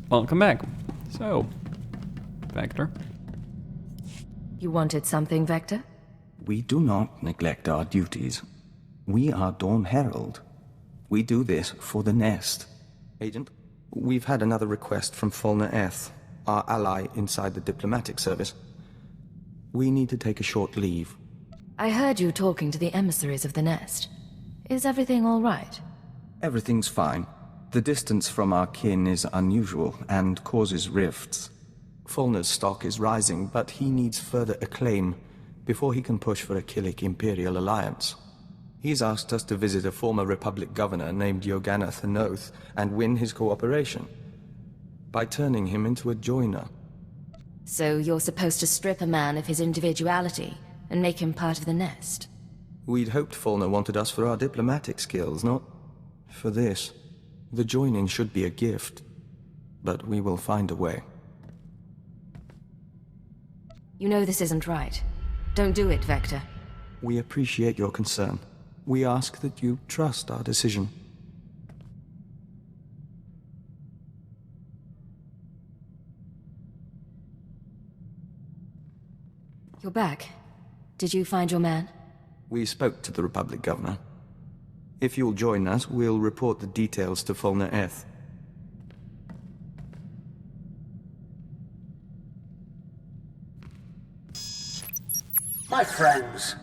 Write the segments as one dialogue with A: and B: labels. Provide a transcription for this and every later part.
A: Welcome back. So, Vector.
B: You wanted something, Vector?
C: We do not neglect our duties. We are Dawn Herald. We do this for the Nest. Agent, we've had another request from Fulner Eth, our ally inside the diplomatic service. We need to take a short leave.
B: I heard you talking to the emissaries of the Nest. Is everything all right?
C: Everything's fine. The distance from our kin is unusual and causes rifts. Fulner's stock is rising, but he needs further acclaim before he can push for a Killik Imperial alliance. He's asked us to visit a former Republic governor named Yogana Thanoth and win his cooperation by turning him into a joiner.
B: So you're supposed to strip a man of his individuality and make him part of the Nest?
C: We'd hoped Fulner wanted us for our diplomatic skills, not for this. The joining should be a gift, but we will find a way.
B: You know this isn't right. Don't do it, Vector.
C: We appreciate your concern. We ask that you trust our decision.
B: You're back. Did you find your man?
C: We spoke to the Republic governor. If you'll join us, we'll report the details to Fulner Eth.
D: My friends,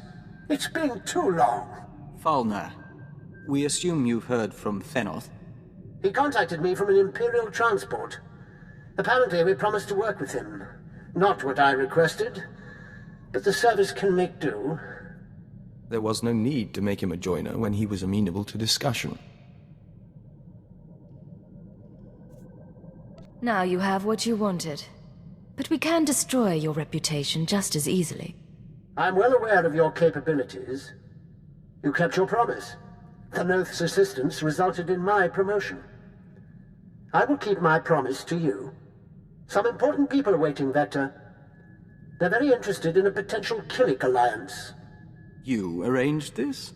D: it's been too long.
C: Fulner, we assume you've heard from Thanoth.
D: He contacted me from an Imperial transport. Apparently we promised to work with him. Not what I requested, but the service can make do.
C: There was no need to make him a joiner when he was amenable to discussion.
B: Now you have what you wanted. But we can destroy your reputation just as easily.
D: I'm well aware of your capabilities. You kept your promise. Thanoth's assistance resulted in my promotion. I will keep my promise to you. Some important people are waiting, Vector. They're very interested in a potential Killik alliance.
C: You arranged this?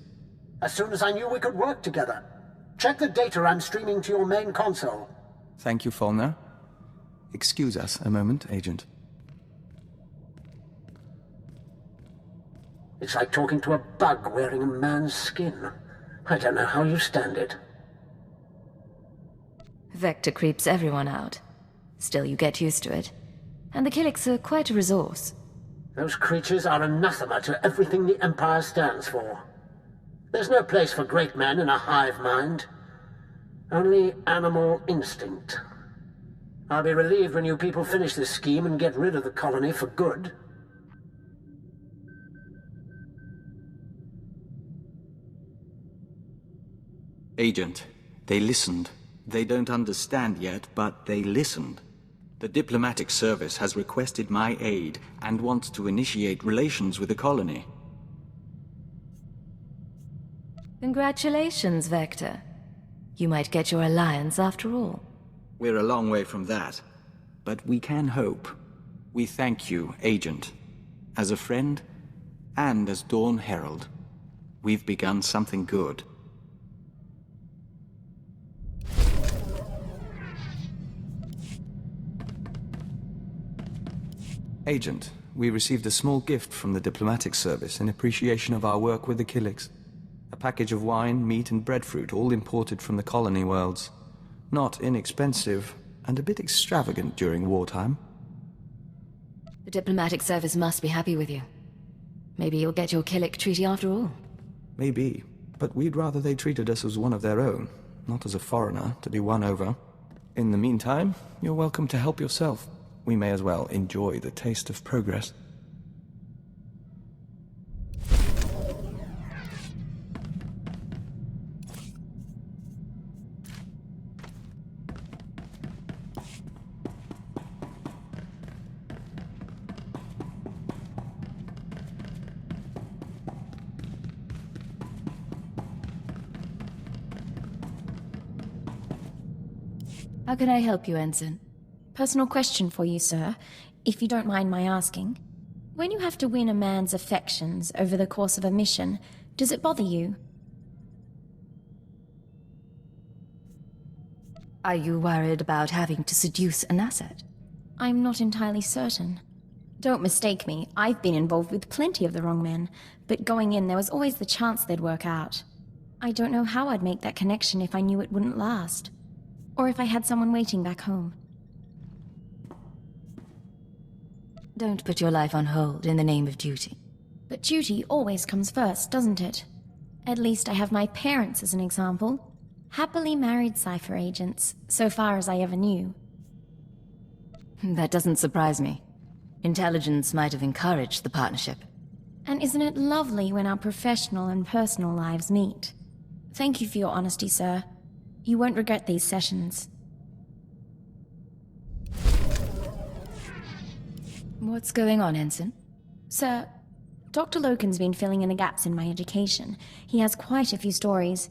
D: As soon as I knew we could work together. Check the data I'm streaming to your main console.
C: Thank you, Fulner. Excuse us a moment, Agent.
D: It's like talking to a bug wearing a man's skin. I don't know how you stand it.
B: Vector creeps everyone out. Still, you get used to it. And the Killiks are quite a resource.
D: Those creatures are anathema to everything the Empire stands for. There's no place for great men in a hive mind. Only animal instinct. I'll be relieved when you people finish this scheme and get rid of the colony for good.
C: Agent, they listened. They don't understand yet, but they listened. The diplomatic service has requested my aid and wants to initiate relations with the colony.
B: Congratulations, Vector. You might get your alliance after all.
C: We're a long way from that, but we can hope. We thank you, Agent. As a friend, and as Dawn Herald, we've begun something good. Agent, we received a small gift from the diplomatic service in appreciation of our work with the Killiks. A package of wine, meat, and breadfruit, all imported from the colony worlds. Not inexpensive, and a bit extravagant during wartime.
B: The diplomatic service must be happy with you. Maybe you'll get your Killik treaty after all.
C: Maybe, but we'd rather they treated us as one of their own, not as a foreigner to be won over. In the meantime, you're welcome to help yourself. We may as well enjoy the taste of progress.
B: How can I help you, Ensign?
E: Personal question for you, sir, if you don't mind my asking. When you have to win a man's affections over the course of a mission, does it bother you?
B: Are you worried about having to seduce an asset?
E: I'm not entirely certain. Don't mistake me, I've been involved with plenty of the wrong men, but going in there was always the chance they'd work out. I don't know how I'd make that connection if I knew it wouldn't last. Or if I had someone waiting back home.
B: Don't put your life on hold in the name of duty.
E: But duty always comes first, doesn't it? At least I have my parents as an example. Happily married cipher agents, so far as I ever knew.
B: That doesn't surprise me. Intelligence might have encouraged the partnership.
E: And isn't it lovely when our professional and personal lives meet? Thank you for your honesty, sir. You won't regret these sessions.
B: What's going on, Ensign?
E: Sir, Dr. Loken's been filling in the gaps in my education. He has quite a few stories.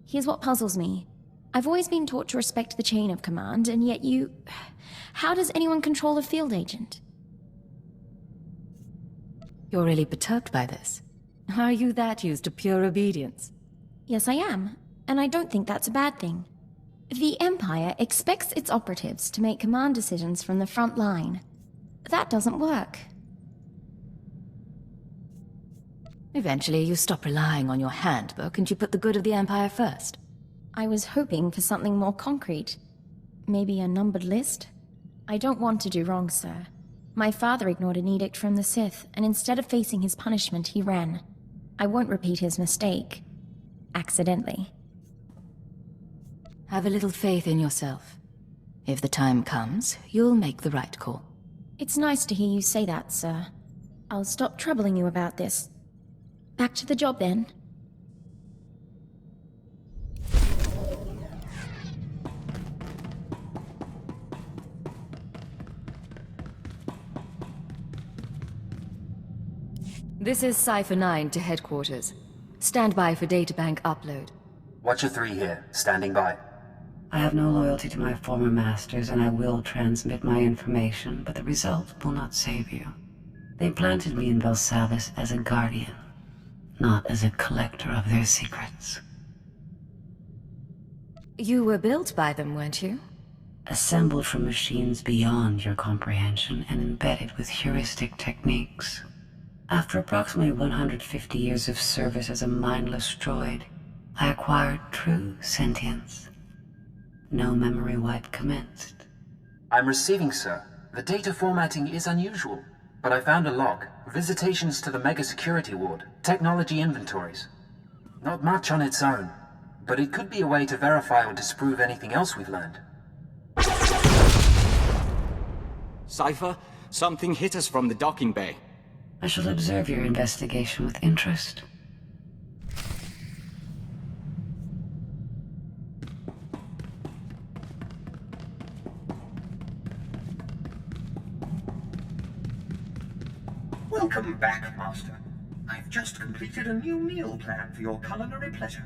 E: Here's what puzzles me. I've always been taught to respect the chain of command, and yet you... How does anyone control a field agent?
B: You're really perturbed by this. Are you that used to pure obedience?
E: Yes, I am. And I don't think that's a bad thing. The Empire expects its operatives to make command decisions from the front line. That doesn't work.
B: Eventually, you stop relying on your handbook and you put the good of the Empire first.
E: I was hoping for something more concrete. Maybe a numbered list? I don't want to do wrong, sir. My father ignored an edict from the Sith, and instead of facing his punishment, he ran. I won't repeat his mistake. Accidentally.
B: Have a little faith in yourself. If the time comes, you'll make the right call.
E: It's nice to hear you say that, sir. I'll stop troubling you about this. Back to the job, then.
B: This is Cipher 9 to headquarters. Stand by for databank upload.
F: Watcher 3 here, standing by.
G: I have no loyalty to my former masters, and I will transmit my information, but the result will not save you. They planted me in Belsavis as a guardian, not as a collector of their secrets.
B: You were built by them, weren't you?
G: Assembled from machines beyond your comprehension and embedded with heuristic techniques. After approximately 150 years of service as a mindless droid, I acquired true sentience. No memory wipe commenced.
F: I'm receiving, sir. The data formatting is unusual, but I found a log. Visitations to the Mega Security Ward. Technology inventories. Not much on its own, but it could be a way to verify or disprove anything else we've learned.
C: Cypher, something hit us from the docking bay.
G: I shall observe your investigation with interest.
H: Welcome back, Master. I've just completed a new meal plan for your culinary pleasure.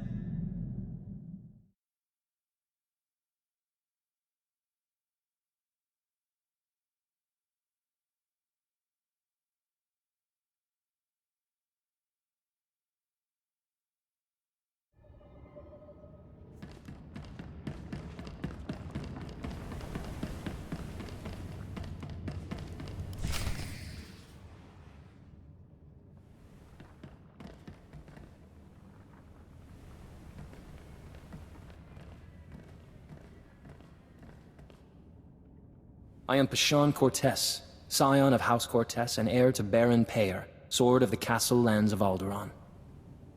I: I am Pashan Cortez, scion of House Cortez and heir to Baron Payer, sword of the castle lands of Alderaan.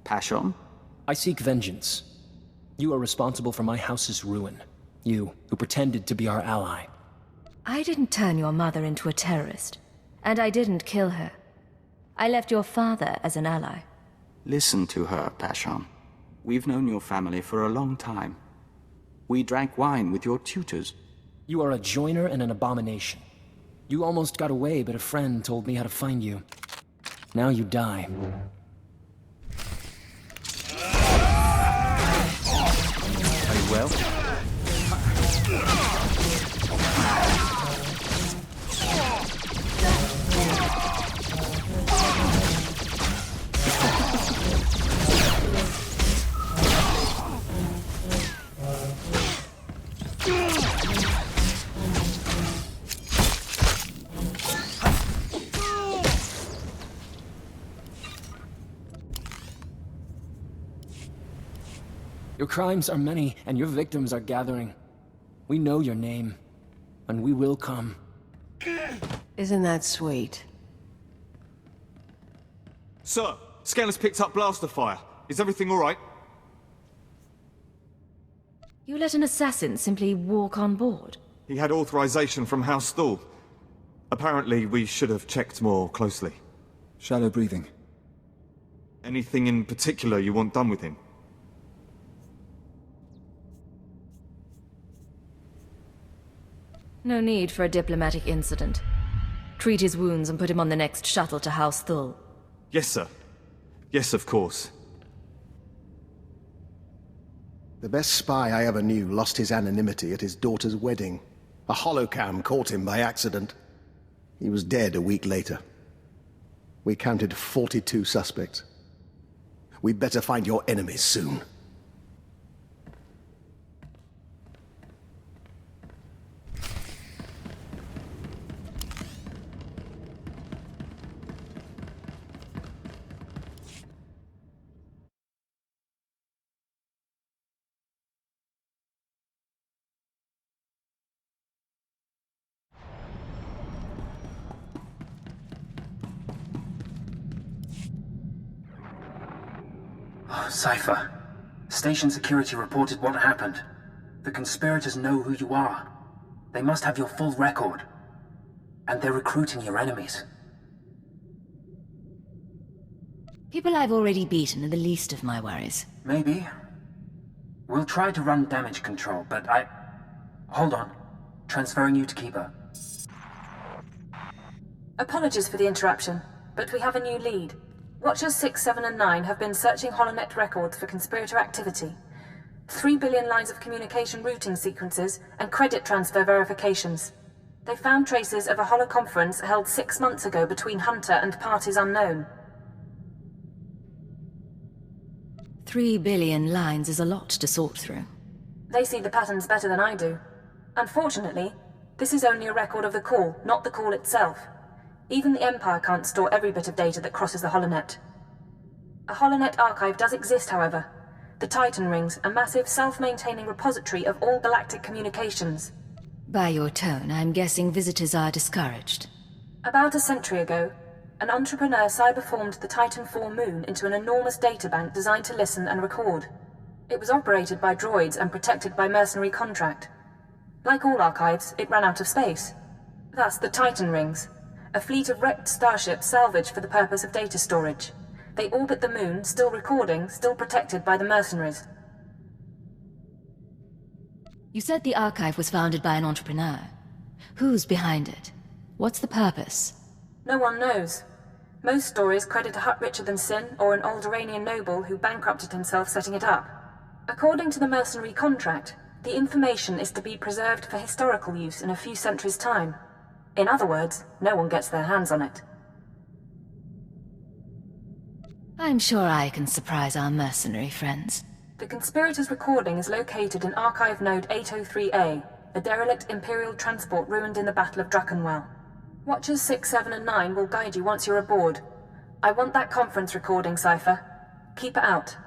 C: Pashon?
I: I seek vengeance. You are responsible for my house's ruin. You, who pretended to be our ally.
B: I didn't turn your mother into a terrorist, and I didn't kill her. I left your father as an ally.
C: Listen to her, Pashon. We've known your family for a long time. We drank wine with your tutors.
I: You are a joiner and an abomination. You almost got away, but a friend told me how to find you. Now you die.
C: Are you well?
I: Your crimes are many, and your victims are gathering. We know your name, and we will come.
J: Isn't that sweet?
K: Sir, Scanner's picked up blaster fire. Is everything alright?
B: You let an assassin simply walk on board?
K: He had authorization from House Thule. Apparently, we should have checked more closely.
L: Shallow breathing.
K: Anything in particular you want done with him?
B: No need for a diplomatic incident. Treat his wounds and put him on the next shuttle to House Thule.
K: Yes, sir. Yes, of course.
M: The best spy I ever knew lost his anonymity at his daughter's wedding. A holocam caught him by accident. He was dead a week later. We counted 42 suspects. We'd better find your enemies soon.
F: Cypher. Station security reported what happened. The conspirators know who you are. They must have your full record. And they're recruiting your enemies.
B: People I've already beaten are the least of my worries.
F: Maybe. We'll try to run damage control, but Hold on. Transferring you to Keeper.
N: Apologies for the interruption, but we have a new lead. Watchers 6, 7, and 9 have been searching HoloNet records for conspirator activity. 3 billion lines of communication routing sequences and credit transfer verifications. They found traces of a holoconference held 6 months ago between Hunter and parties unknown.
B: 3 billion lines is a lot to sort through.
N: They see the patterns better than I do. Unfortunately, this is only a record of the call, not the call itself. Even the Empire can't store every bit of data that crosses the HoloNet. A HoloNet archive does exist, however. The Titan Rings, a massive self-maintaining repository of all galactic communications.
B: By your tone, I'm guessing visitors are discouraged.
N: About a century ago, an entrepreneur cyberformed the Titan IV moon into an enormous databank designed to listen and record. It was operated by droids and protected by mercenary contract. Like all archives, it ran out of space. That's the Titan Rings. A fleet of wrecked starships salvaged for the purpose of data storage. They orbit the moon, still recording, still protected by the mercenaries.
B: You said the archive was founded by an entrepreneur. Who's behind it? What's the purpose?
N: No one knows. Most stories credit a Hutt-Richard Sin or an Alderaanian noble who bankrupted himself setting it up. According to the mercenary contract, the information is to be preserved for historical use in a few centuries' time. In other words, no one gets their hands on it.
B: I'm sure I can surprise our mercenary friends.
N: The conspirators' recording is located in Archive Node 803A, a derelict Imperial transport ruined in the Battle of Druckenwell. Watchers 6, 7, and 9 will guide you once you're aboard. I want that conference recording, Cypher. Keep it out.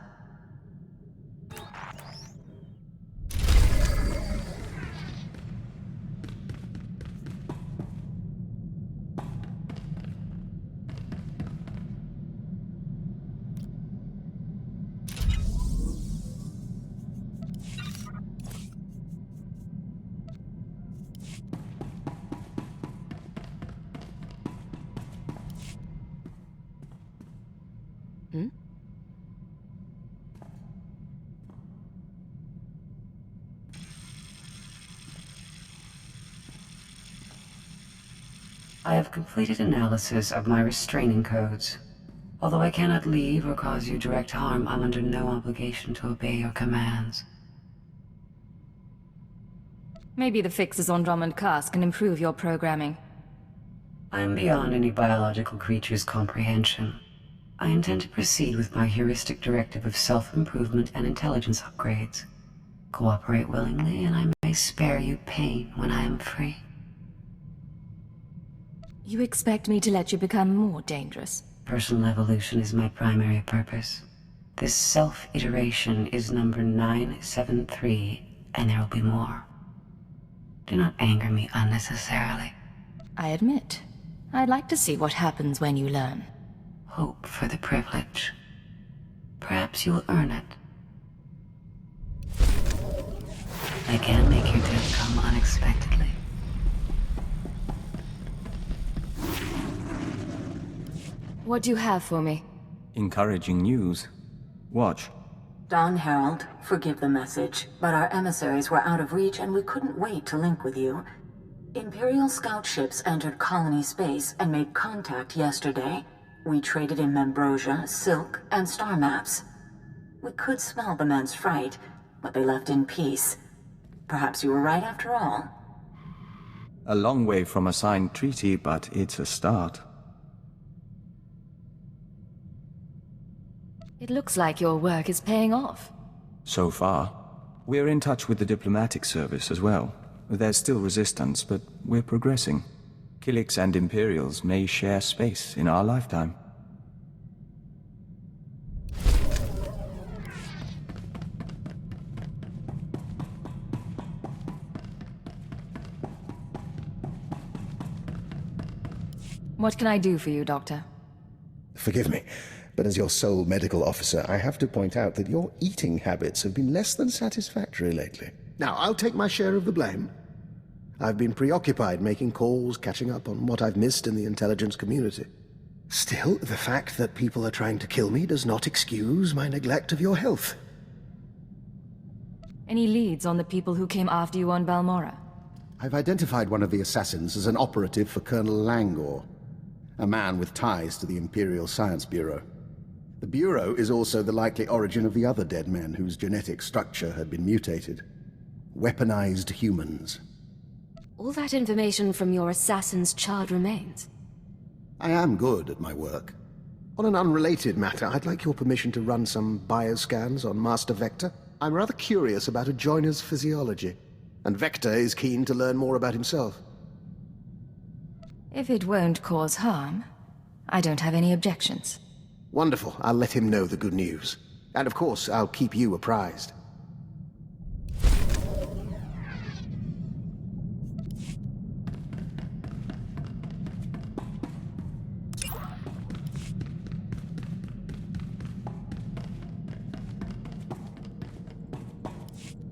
G: I have completed analysis of my restraining codes. Although I cannot leave or cause you direct harm, I'm under no obligation to obey your commands.
B: Maybe the fixes on Drummond Cast can improve your programming.
G: I am beyond any biological creature's comprehension. I intend to proceed with my heuristic directive of self-improvement and intelligence upgrades. Cooperate willingly, and I may spare you pain when I am free.
B: You expect me to let you become more dangerous?
G: Personal evolution is my primary purpose. This self-iteration is number 973, and there will be more. Do not anger me unnecessarily.
B: I admit, I'd like to see what happens when you learn.
G: Hope for the privilege. Perhaps you will earn it. I can't make your death come unexpectedly.
B: What do you have for me?
C: Encouraging news. Watch.
L: Don Herald, forgive the message, but our emissaries were out of reach and we couldn't wait to link with you. Imperial scout ships entered colony space and made contact yesterday. We traded in Membrosia, silk, and star maps. We could smell the men's fright, but they left in peace. Perhaps you were right after all.
C: A long way from a signed treaty, but it's a start.
B: It looks like your work is paying off.
C: So far. We're in touch with the diplomatic service as well. There's still resistance, but we're progressing. Killiks and Imperials may share space in our lifetime.
B: What can I do for you, Doctor?
M: Forgive me, but as your sole medical officer, I have to point out that your eating habits have been less than satisfactory lately. Now, I'll take my share of the blame. I've been preoccupied making calls, catching up on what I've missed in the intelligence community. Still, the fact that people are trying to kill me does not excuse my neglect of your health.
B: Any leads on the people who came after you on Balmora?
M: I've identified one of the assassins as an operative for Colonel Langor, a man with ties to the Imperial Science Bureau. The Bureau is also the likely origin of the other dead men whose genetic structure had been mutated. Weaponized humans.
B: All that information from your assassin's charred remains?
M: I am good at my work. On an unrelated matter, I'd like your permission to run some bioscans on Master Vector. I'm rather curious about a joiner's physiology, and Vector is keen to learn more about himself.
B: If it won't cause harm, I don't have any objections.
M: Wonderful. I'll let him know the good news. And of course, I'll keep you apprised.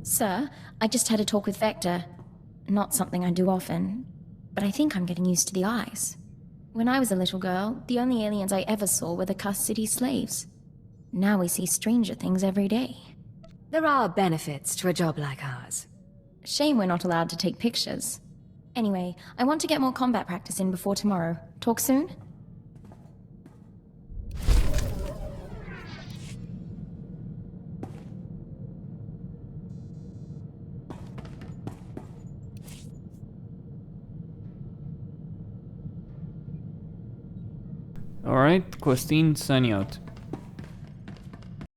E: Sir, I just had a talk with Vector. Not something I do often, but I think I'm getting used to the eyes. When I was a little girl, the only aliens I ever saw were the Cuss City slaves. Now we see stranger things every day.
B: There are benefits to a job like ours.
E: Shame we're not allowed to take pictures. Anyway, I want to get more combat practice in before tomorrow. Talk soon?
A: Alright, Costin, signing out.